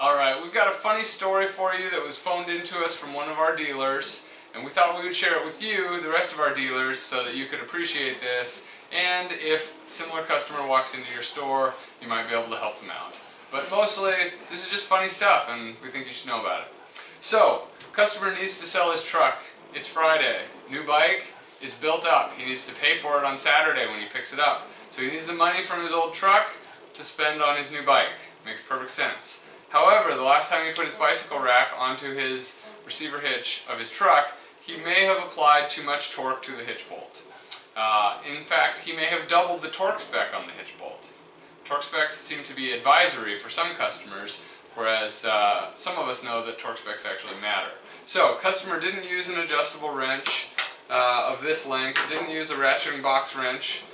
Alright, we've got a funny story for you that was phoned into us from one of our dealers, and we thought we would share it with you, the rest of our dealers, so that you could appreciate this, and if a similar customer walks into your store, you might be able to help them out. But mostly, this is just funny stuff, and we think you should know about it. So, customer needs to sell his truck. It's Friday. New bike is built up. He needs to pay for it on Saturday when he picks it up. So he needs the money from his old truck to spend on his new bike. Makes perfect sense. However, the last time he put his bicycle rack onto his receiver hitch of his truck, he may have applied too much torque to the hitch bolt. In fact, he may have doubled the torque spec on the hitch bolt. Torque specs seem to be advisory for some customers, whereas some of us know that torque specs actually matter. So, customer didn't use an adjustable wrench of this length, didn't use a ratcheting box wrench.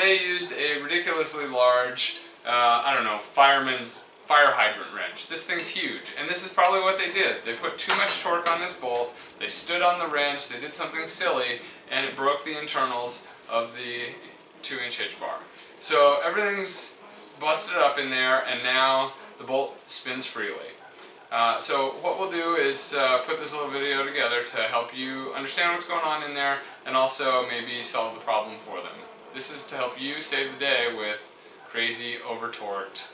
They used a ridiculously large, fireman's fire hydrant wrench. This thing's huge, and this is probably what they did. They put too much torque on this bolt, they stood on the wrench, they did something silly, and it broke the internals of the 2-inch hitch bar. So everything's busted up in there, and now the bolt spins freely. So what we'll do is put this little video together to help you understand what's going on in there, and also maybe solve the problem for them. This is to help you save the day with crazy, over-torqued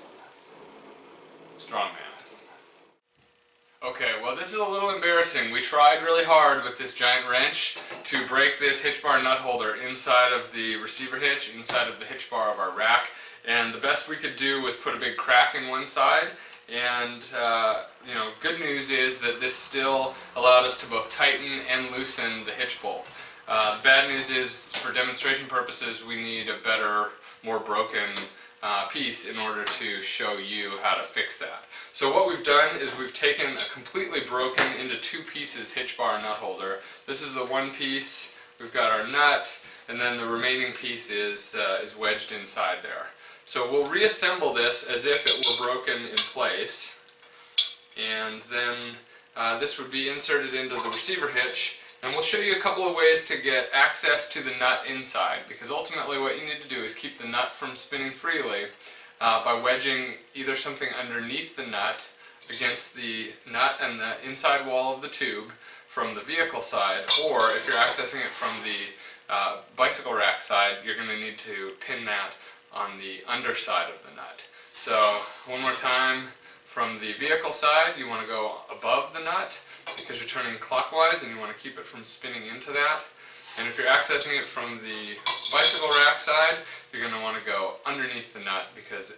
strongman. Okay, well this is a little embarrassing. We tried really hard with this giant wrench to break this hitch bar nut holder inside of the receiver hitch, inside of the hitch bar of our rack, and the best we could do was put a big crack in one side, and good news is that this still allowed us to both tighten and loosen the hitch bolt. The bad news is, for demonstration purposes, we need a better, more broken piece in order to show you how to fix that. So what we've done is we've taken a completely broken into two pieces hitch bar nut holder. This is the one piece, we've got our nut, and then the remaining piece is wedged inside there. So we'll reassemble this as if it were broken in place, and then this would be inserted into the receiver hitch. And we'll show you a couple of ways to get access to the nut inside, because ultimately what you need to do is keep the nut from spinning freely by wedging either something underneath the nut against the nut and the inside wall of the tube from the vehicle side, or if you're accessing it from the bicycle rack side, you're going to need to pin that on the underside of the nut. So one more time, from the vehicle side you want to go above the nut, because you're turning clockwise and you want to keep it from spinning into that. And if you're accessing it from the bicycle rack side, you're going to want to go underneath the nut, because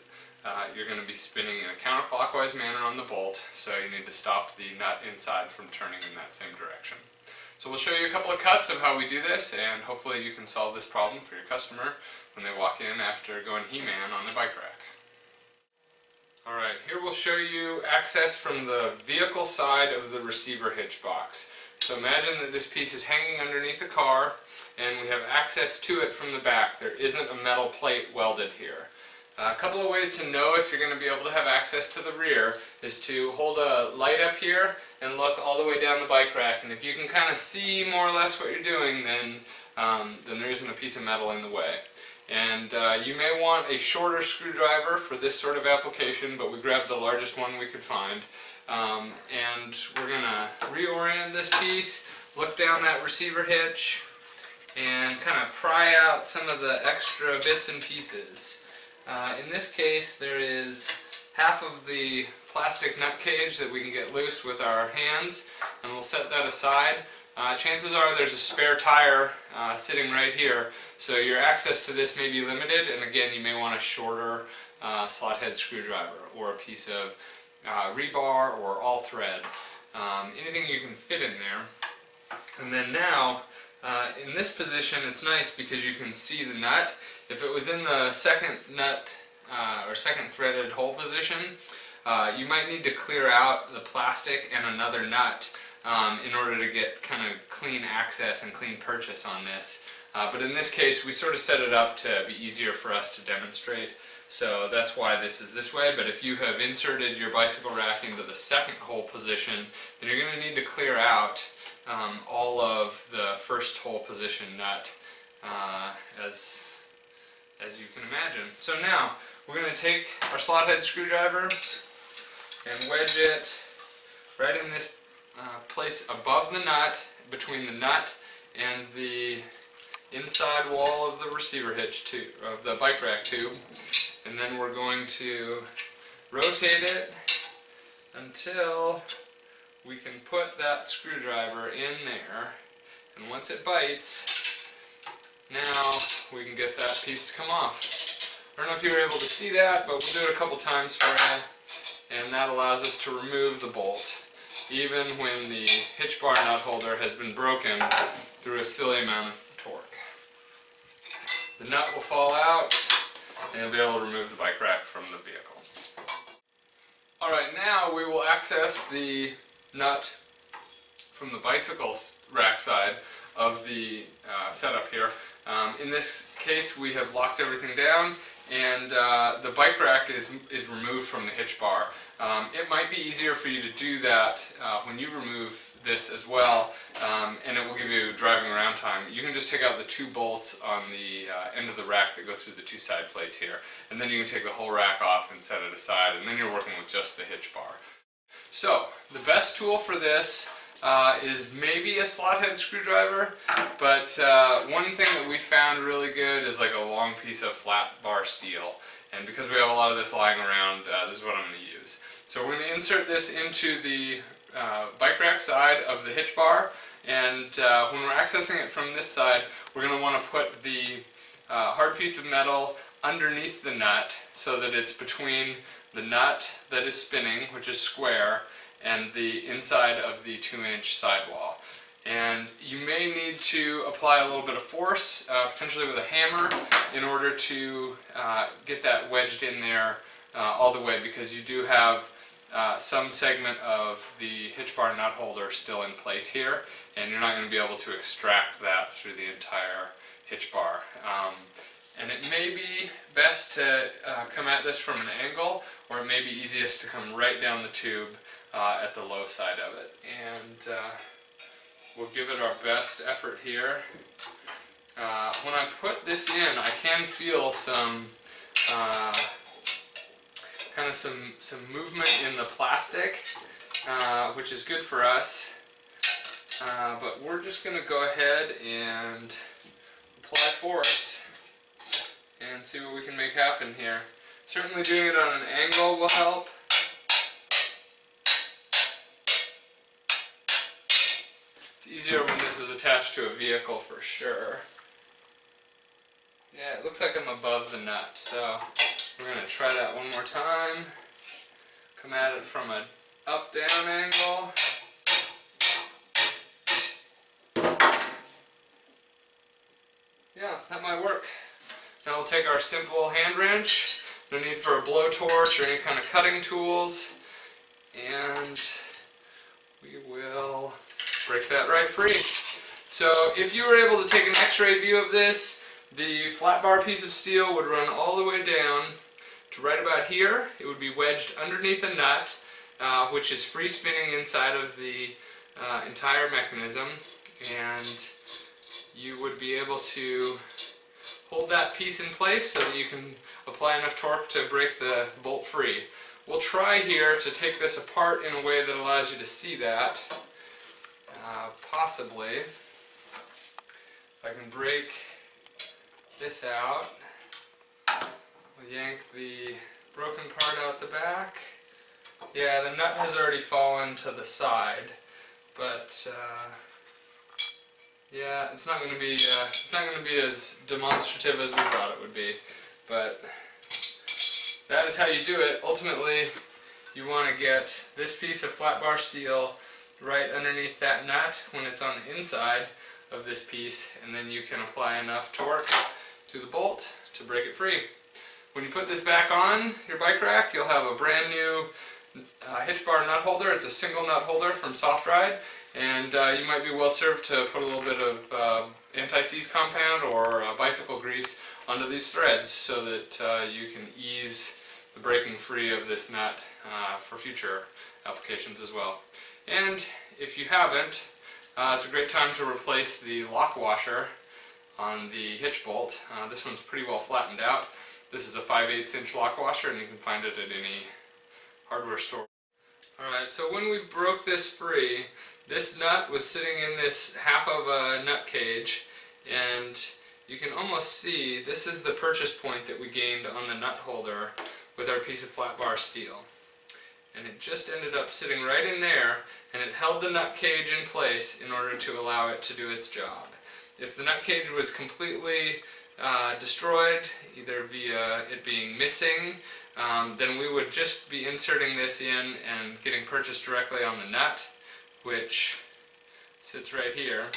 you're going to be spinning in a counterclockwise manner on the bolt, so you need to stop the nut inside from turning in that same direction. So we'll show you a couple of cuts of how we do this, and hopefully you can solve this problem for your customer when they walk in after going He-Man on the bike rack. Alright, here we'll show you access from the vehicle side of the receiver hitch box. So imagine that this piece is hanging underneath the car, and we have access to it from the back. There isn't a metal plate welded here. A couple of ways to know if you're going to be able to have access to the rear is to hold a light up here and look all the way down the bike rack, and if you can kind of see more or less what you're doing, then there isn't a piece of metal in the way. And you may want a shorter screwdriver for this sort of application, but we grabbed the largest one we could find. And we're going to reorient this piece, look down that receiver hitch, and kind of pry out some of the extra bits and pieces. In this case, there is half of the plastic nut cage that we can get loose with our hands, and we'll set that aside. Chances are there's a spare tire sitting right here, so your access to this may be limited, and again you may want a shorter slot head screwdriver or a piece of rebar or all thread. Anything you can fit in there. And then now, in this position it's nice because you can see the nut. If it was in the second nut or second threaded hole position, you might need to clear out the plastic and another nut in order to get kind of clean access and clean purchase on this. But in this case we sort of set it up to be easier for us to demonstrate, so that's why this is this way. But if you have inserted your bicycle rack into the second hole position, then you're going to need to clear out all of the first hole position nut, as you can imagine. So now we're going to take our slot head screwdriver, and wedge it right in this place above the nut, between the nut and the inside wall of the receiver hitch tube, of the bike rack tube. And then we're going to rotate it until we can put that screwdriver in there. And once it bites, now we can get that piece to come off. I don't know if you were able to see that, but we'll do it a couple times for you. And that allows us to remove the bolt, even when the hitch bar nut holder has been broken through a silly amount of torque. The nut will fall out, and you'll be able to remove the bike rack from the vehicle. Alright, now we will access the nut from the bicycle rack side of the setup here. In this case, we have locked everything down, and the bike rack is removed from the hitch bar. It might be easier for you to do that when you remove this as well, and it will give you driving around time. You can just take out the 2 bolts on the end of the rack that go through the 2 side plates here, and then you can take the whole rack off and set it aside, and then you're working with just the hitch bar. So, the best tool for this is maybe a slot head screwdriver, but one thing that we found really good is like a long piece of flat bar steel. And because we have a lot of this lying around, this is what I'm going to use. So we're going to insert this into the bike rack side of the hitch bar, and when we're accessing it from this side, we're going to want to put the hard piece of metal underneath the nut so that it's between the nut that is spinning, which is square, and the inside of the 2-inch sidewall. And you may need to apply a little bit of force, potentially with a hammer, in order to get that wedged in there all the way, because you do have some segment of the hitch bar nut holder still in place here, and you're not going to be able to extract that through the entire hitch bar. And it may be best to come at this from an angle, or it may be easiest to come right down the tube at the low side of it. And we'll give it our best effort here. When I put this in, I can feel some kind of some movement in the plastic, which is good for us. But we're just going to go ahead and apply force and see what we can make happen here. Certainly doing it on an angle will help. It's easier when this is attached to a vehicle for sure. Yeah, it looks like I'm above the nut, so we're going to try that one more time. Come at it from an up-down angle. Yeah, that might work. Now we'll take our simple hand wrench, no need for a blowtorch or any kind of cutting tools, and we will break that right free. So if you were able to take an x-ray view of this, the flat bar piece of steel would run all the way down to right about here. It would be wedged underneath a nut, which is free spinning inside of the entire mechanism, and you would be able to hold that piece in place so that you can apply enough torque to break the bolt free. We'll try here to take this apart in a way that allows you to see that. Possibly, if I can break this out, we'll yank the broken part out the back. Yeah, the nut has already fallen to the side, but yeah, it's not going to be as demonstrative as we thought it would be. But that is how you do it. Ultimately, you want to get this piece of flat bar steel right underneath that nut when it's on the inside of this piece, and then you can apply enough torque to the bolt to break it free. When you put this back on your bike rack, you'll have a brand new hitch bar nut holder. It's a single nut holder from Softride, and you might be well served to put a little bit of anti-seize compound or bicycle grease onto these threads so that you can ease the breaking free of this nut for future applications as well. And if you haven't, it's a great time to replace the lock washer on the hitch bolt. This one's pretty well flattened out. This is a 5/8 inch lock washer, and you can find it at any hardware store. Alright, so when we broke this free, this nut was sitting in this half of a nut cage, and you can almost see this is the purchase point that we gained on the nut holder with our piece of flat bar steel. And it just ended up sitting right in there, and it held the nut cage in place in order to allow it to do its job. If the nut cage was completely destroyed, either via it being missing, then we would just be inserting this in and getting purchase directly on the nut, which sits right here.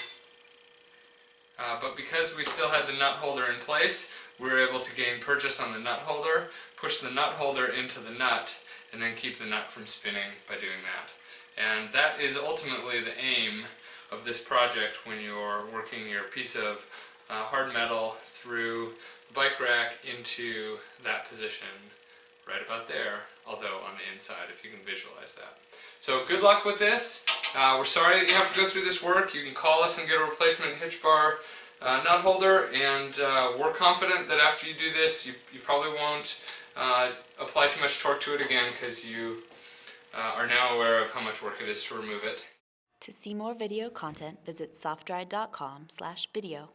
But because we still had the nut holder in place, we were able to gain purchase on the nut holder, push the nut holder into the nut, and then keep the nut from spinning by doing that. And that is ultimately the aim of this project when you're working your piece of hard metal through the bike rack into that position right about there, although on the inside, if you can visualize that. So good luck with this. We're sorry that you have to go through this work. You can call us and get a replacement hitch bar nut holder, and we're confident that after you do this, you probably won't apply too much torque to it again, because you are now aware of how much work it is to remove it. To see more video content, visit softride.com/video.